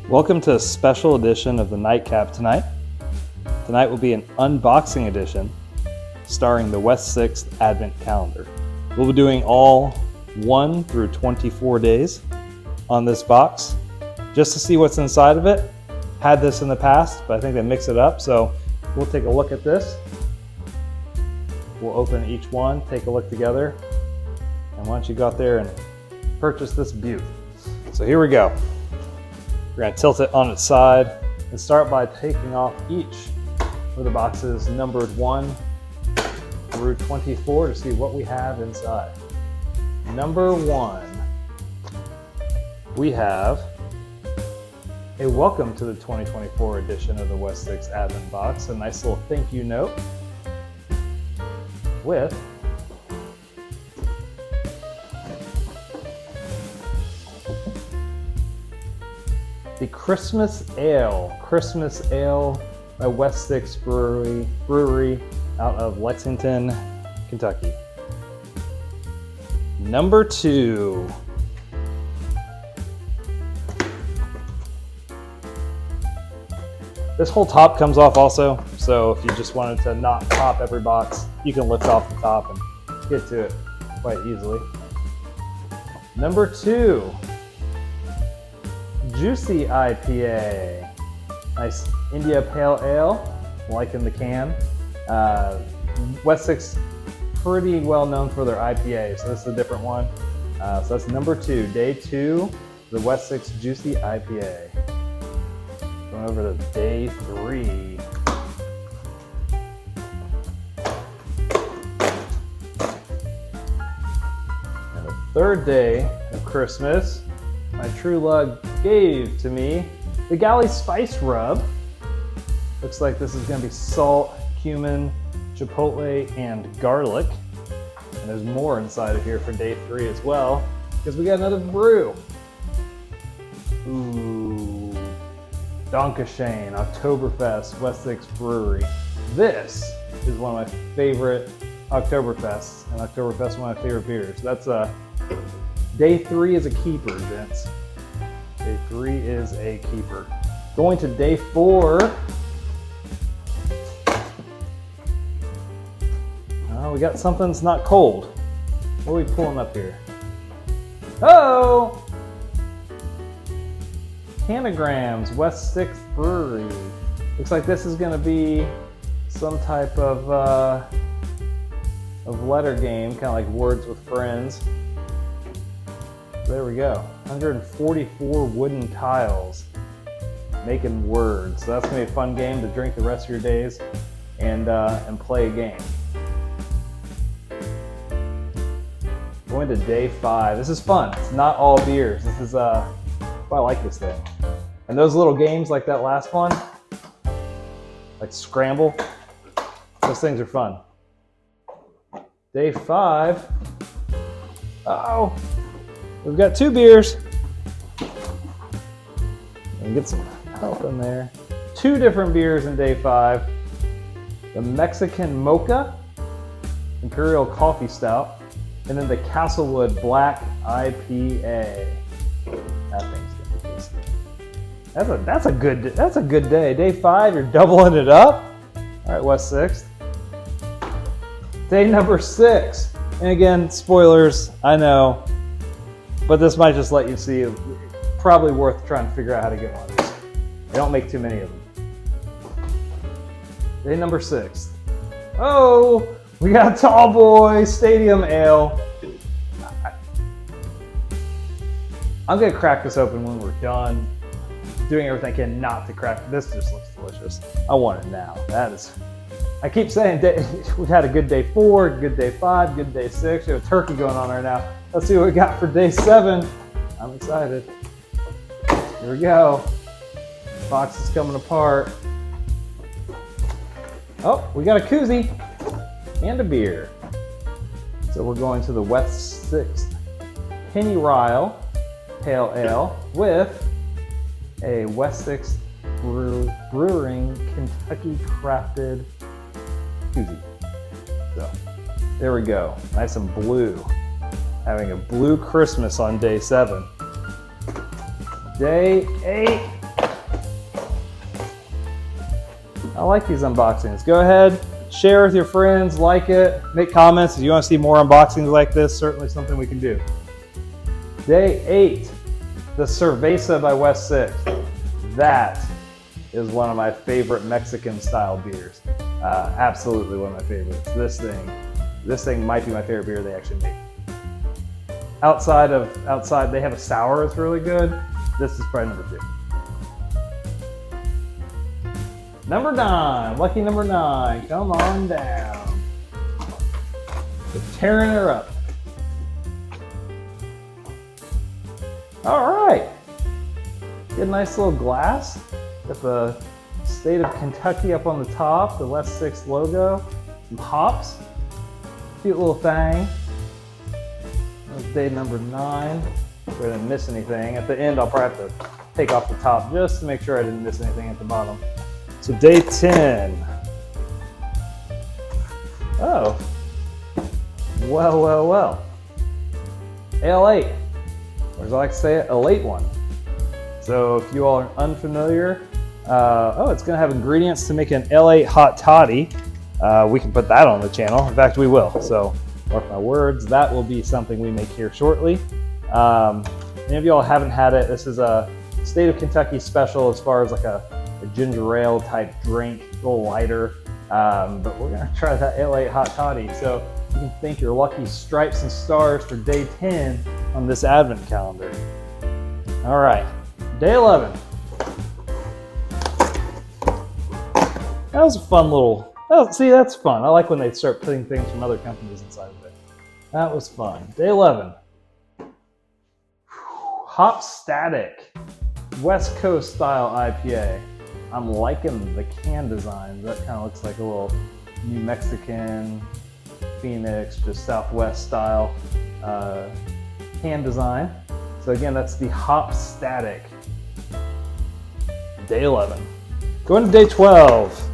Welcome to a special edition of the Nightcap tonight. Tonight will be an unboxing edition starring the West 6th Advent Calendar. We'll be doing all 1 through 24 days on this box just to see what's inside of it. Had this in the past, but I think they mix it up, so we'll take a look at this. We'll open each one, take a look together, and why don't you go out there and purchase this beaut. So here we go. We're going to tilt it on its side and start by taking off each of the boxes numbered 1 through 24 to see what we have inside. Number 1, we have a welcome to the 2024 edition of the West 6 Advent box, a nice little thank you note with the Christmas Ale by West 6 Brewery out of Lexington, Kentucky. Number 2, this whole top comes off also, so if you just wanted to not pop every box, you can lift off the top and get to it quite easily. Number 2, Juicy IPA. Nice India Pale Ale, like in the can. West 6, pretty well known for their IPA, so this is a different one. So that's number 2, day 2, the West 6 Juicy IPA. Going over to day 3. And the third day of Christmas, my true love gave to me the Galley Spice Rub. Looks like this is going to be salt, cumin, chipotle, and garlic. And there's more inside of here for day 3 as well, because we got another brew. Ooh, Dankeschön, Oktoberfest, West 6 Brewery. This is one of my favorite Oktoberfests, and Oktoberfest is one of my favorite beers. That's day 3 is a keeper, gents. Day 3 is a keeper. Going to day 4. We got something that's not cold. What are we pulling up here? Oh! Canograms, West 6th Brewery. Looks like this is going to be some type of letter game, kind of like Words with Friends. There we go. 144 wooden tiles making words. So that's going to be a fun game to drink the rest of your days and play a game. Going to day 5. This is fun. It's not all beers. This is I like this thing. And those little games like that last one, like Scramble, those things are fun. Day 5. Uh-oh. We've got 2 beers. And get some help in there. 2 different beers in day 5. The Mexican Mocha Imperial Coffee Stout, and then the Castlewood Black IPA. That thing's gonna be tasty. That's a good day. Day 5, you're doubling it up. All right, West 6th. Day number 6, and again, spoilers, I know, but this might just let you see. Probably worth trying to figure out how to get one of these. They don't make too many of them. Day number 6. Oh, we got Tall Boy Stadium Ale. I'm gonna crack this open when we're done. Doing everything I can not to crack. This just looks delicious. I want it now. I keep saying we've had a good day 4, good day 5, good day 6. We have a turkey going on right now. Let's see what we got for day 7. I'm excited. Here we go. Box is coming apart. Oh, we got a koozie and a beer. So we're going to the West 6th Pennyrile Pale Ale with a West 6th Brewing Kentucky Crafted koozie. So there we go. Nice and blue. Having a blue Christmas on day 7. Day 8. I like these unboxings. Go ahead, share with your friends, like it, make comments if you want to see more unboxings like this. Certainly something we can do. Day 8, the Cerveza by West 6. That is one of my favorite Mexican style beers. Absolutely one of my favorites. This thing might be my favorite beer they actually make. Outside, they have a sour that's really good. This is probably number 2. Number 9, lucky number 9, come on down. We're tearing her up. All right, get a nice little glass. Got the state of Kentucky up on the top, the West 6 logo, some hops, cute little thing. That was day number 9. We didn't miss anything. At the end, I'll probably have to take off the top just to make sure I didn't miss anything at the bottom. So day 10. Oh, well. Ale 8, or as I like to say it, a late one. So if you all are unfamiliar, it's gonna have ingredients to make an L8 hot toddy. We can put that on the channel. In fact, we will. So mark my words, that will be something we make here shortly. Any of you all haven't had it, this is a state of Kentucky special as far as like a ginger ale type drink, a little lighter. But we're gonna try that L8 hot toddy. So you can thank your lucky stripes and stars for day 10 on this advent calendar. All right, day 11. That was a fun little, see, that's fun. I like when they start putting things from other companies inside of it. That was fun. Day 11. Hop Static, West Coast style IPA. I'm liking the can design. That kind of looks like a little New Mexican, Phoenix, just Southwest style can design. So again, that's the Hop Static. Day 11. Going to day 12.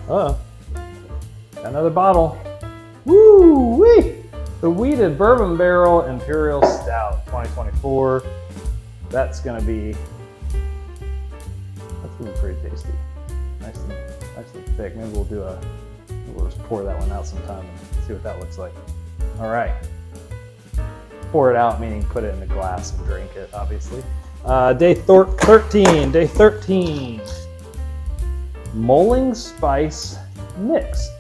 Got another bottle. Woo-wee! The Wheated Bourbon Barrel Imperial Stout 2024. That's gonna be pretty tasty. Nice and thick. Maybe we'll just pour that one out sometime and see what that looks like. All right. Pour it out, meaning put it in a glass and drink it, obviously. Day 13. Day 13. Mulling Spice Mix.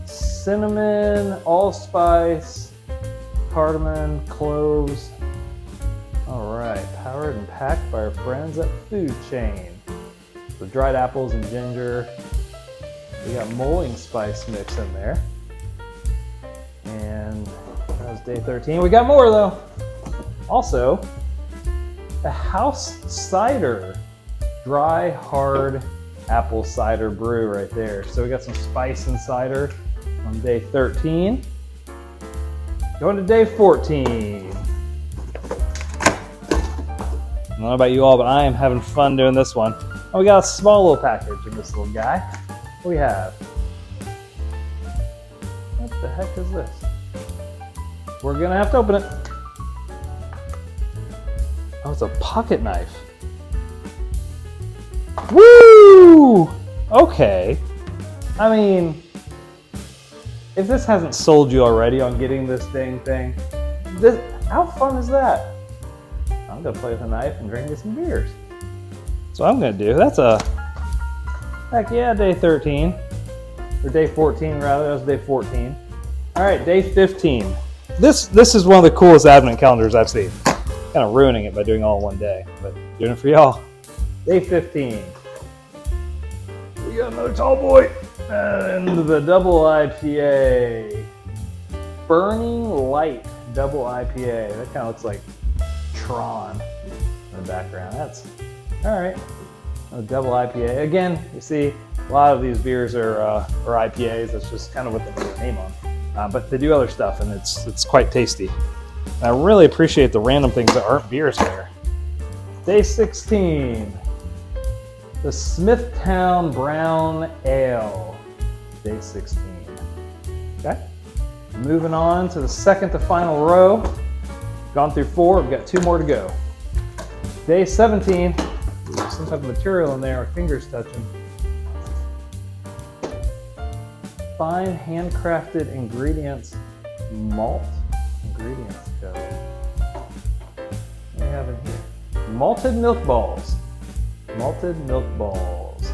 Cinnamon, allspice, cardamom, cloves. All right, powered and packed by our friends at Food Chain. So dried apples and ginger. We got mulling spice mix in there. And that was day 13. We got more though. Also, a house cider, dry, hard apple cider brew right there. So we got some spice and cider on day 13. Going to day 14. I don't know about you all, but I am having fun doing this one. Oh, we got a small little package in this little guy. What do we have? What the heck is this? We're gonna have to open it. Oh, it's a pocket knife. Woo! Okay. I mean, if this hasn't sold you already on getting this thing, how fun is that? I'm gonna play with a knife and drink me some beers. So I'm gonna do, that's a, heck yeah, day 13. Or day 14 rather, that was day 14. All right, day 15. This is one of the coolest advent calendars I've seen. Kind of ruining it by doing it all in one day, but doing it for y'all. Day 15. We got another tall boy. And the double IPA. Burning Light double IPA. That kind of looks like Tron in the background. That's, all right. A double IPA. Again, you see, a lot of these beers are IPAs. That's just kind of what they put their name on. But they do other stuff, and it's quite tasty. And I really appreciate the random things that aren't beers there. Day 16. The Smithtown Brown Ale. Day 16. Okay. Moving on to the second to final row. Gone through 4, we've got 2 more to go. Day 17. Oops. some type of material in there, our fingers touching. Fine handcrafted ingredients, malt ingredients code. What do we have in here? Malted milk balls. Malted milk balls.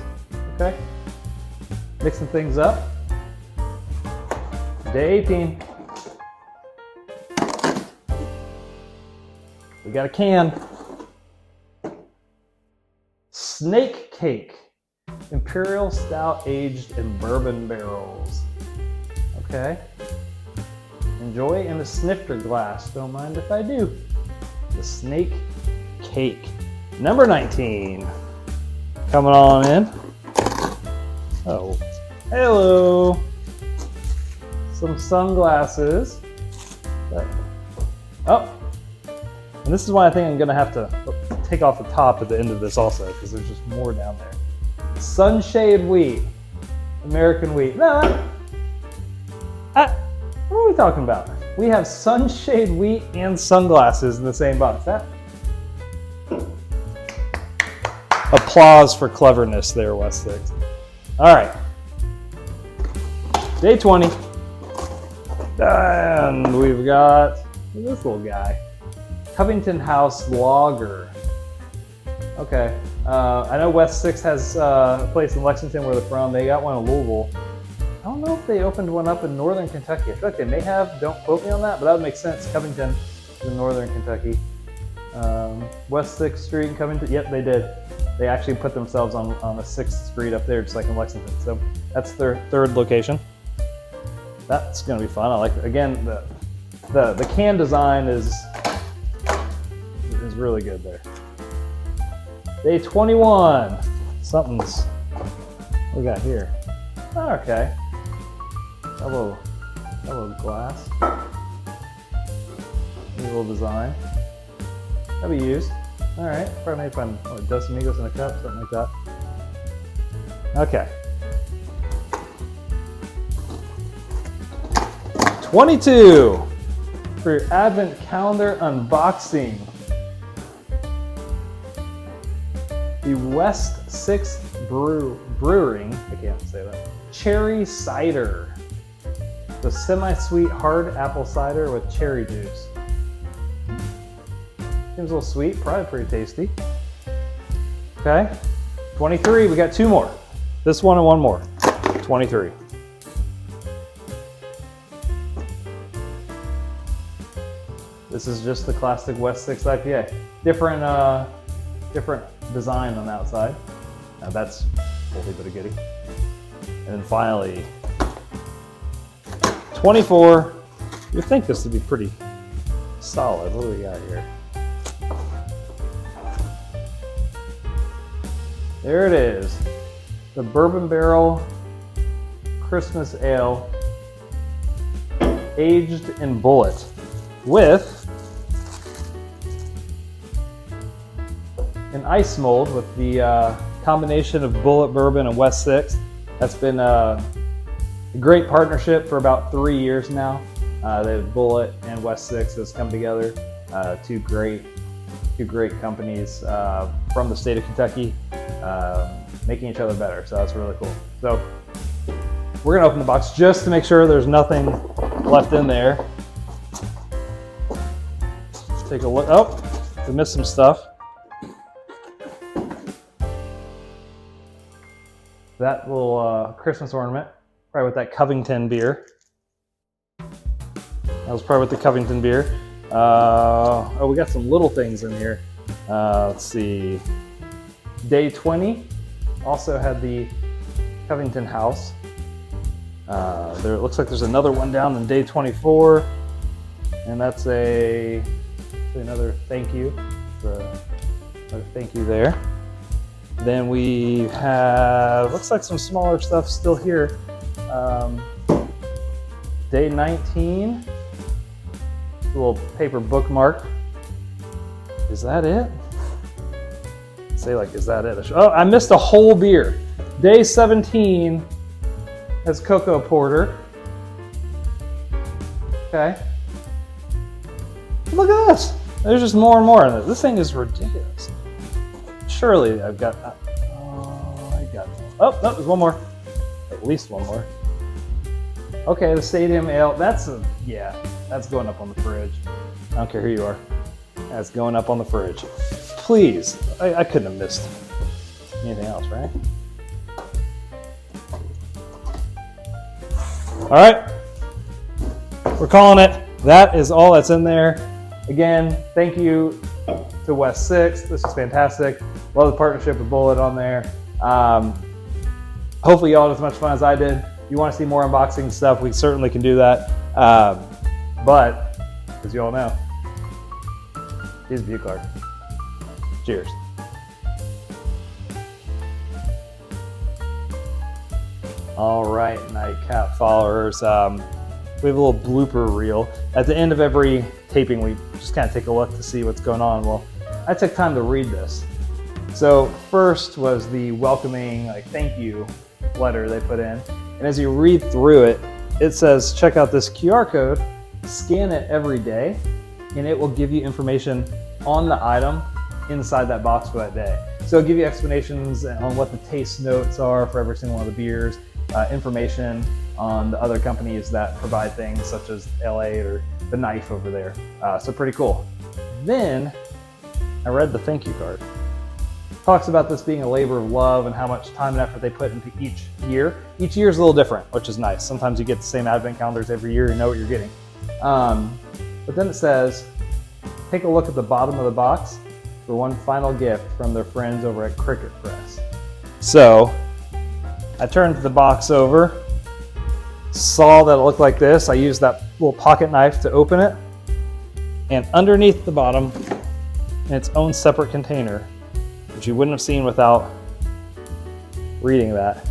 Okay. Mixing things up. Day 18. We got a can. Snake cake. Imperial stout aged in bourbon barrels. Okay. Enjoy in a snifter glass. Don't mind if I do. The snake cake. Number 19. Coming on in. Oh. Hello. Some sunglasses. Oh. And this is why I think I'm going to have to take off the top at the end of this also, because there's just more down there. Sunshade wheat. American wheat. No. What are we talking about? We have sunshade wheat and sunglasses in the same box. Applause for cleverness there, West 6. All right. Day 20. And we've got this little guy. Covington House Lager. Okay. I know West 6 has a place in Lexington where they're from. They got one in Louisville. I don't know if they opened one up in northern Kentucky. I feel like they may have. Don't quote me on that, but that would make sense. Covington is in northern Kentucky. West 6th Street in Covington. Yep, they did. They actually put themselves on the 6th Street up there, just like in Lexington. So that's their third location. That's going to be fun. I like it. Again, the can design is really good there. Day 21. Something's, what we got here? Okay. A little glass. A little design. That'll be used. All right. Probably made fun. Dos Amigos in a cup, something like that. Okay. 22 for your Advent calendar unboxing. The West 6th Brewing, I can't say that, cherry cider. The semi-sweet hard apple cider with cherry juice. Seems a little sweet, probably pretty tasty. Okay, 23, we got two more. This one and one more, 23. This is just the classic West 6 IPA. Different design on the outside. Now that's a little bit of goodie. And then finally, 24. You'd think this would be pretty solid. What do we got here? There it is. The Bourbon Barrel Christmas Ale, aged in Bulleit, with an ice mold with the combination of Bulleit Bourbon and West 6. That's been a great partnership for about 3 years now. The Bulleit and West 6 has come together. Two great companies from the state of Kentucky, making each other better. So that's really cool. So we're gonna open the box just to make sure there's nothing left in there. Let's take a look. Oh, we missed some stuff. That little Christmas ornament, probably with that Covington beer. That was probably with the Covington beer. Oh, we got some little things in here. Let's see. Day 20 also had the Covington House. There, it looks like there's another one down in day 24, and that's another thank you. Another thank you there. Then we have, looks like some smaller stuff still here. Day 19, a little paper bookmark. Is that it? Say like, is that it? Oh, I missed a whole beer. Day 17 has Cocoa Porter. Okay. Look at this. There's just more and more in it. This thing is ridiculous. surely I've got, oh, no, there's one more. At least one more. Okay, the Stadium Ale, that's going up on the fridge. I don't care who you are. That's going up on the fridge. Please, I couldn't have missed anything else, right? All right, we're calling it. That is all that's in there. Again, thank you to West 6. This is fantastic. Love the partnership with Bullet on there. Hopefully y'all had as much fun as I did. If you want to see more unboxing stuff, we certainly can do that. But, as you all know, here's a view card. Cheers. All right, Nightcap followers. We have a little blooper reel. At the end of every taping, we just kind of take a look to see what's going on. Well, I took time to read this. So first was the welcoming, thank you letter they put in. And as you read through it, it says, check out this QR code, scan it every day, and it will give you information on the item inside that box for that day. So it'll give you explanations on what the taste notes are for every single one of the beers, information on the other companies that provide things such as LA or the Knife over there. So pretty cool. Then I read the thank you card. Talks about this being a labor of love and how much time and effort they put into each year. Each year is a little different, which is nice. Sometimes you get the same advent calendars every year, you know what you're getting. But then it says, take a look at the bottom of the box for one final gift from their friends over at Cricket Press. So I turned the box over, saw that it looked like this. I used that little pocket knife to open it. And underneath the bottom, in its own separate container, which you wouldn't have seen without reading that,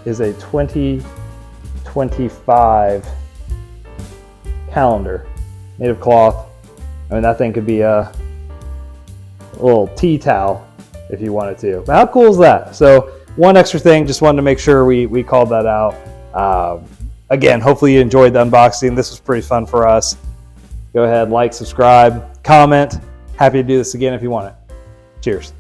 is a 2025 calendar made of cloth. I mean, that thing could be a little tea towel if you wanted to. But how cool is that? So one extra thing, just wanted to make sure we called that out. Again, hopefully you enjoyed the unboxing. This was pretty fun for us. Go ahead, like, subscribe, comment. Happy to do this again if you want it. Cheers.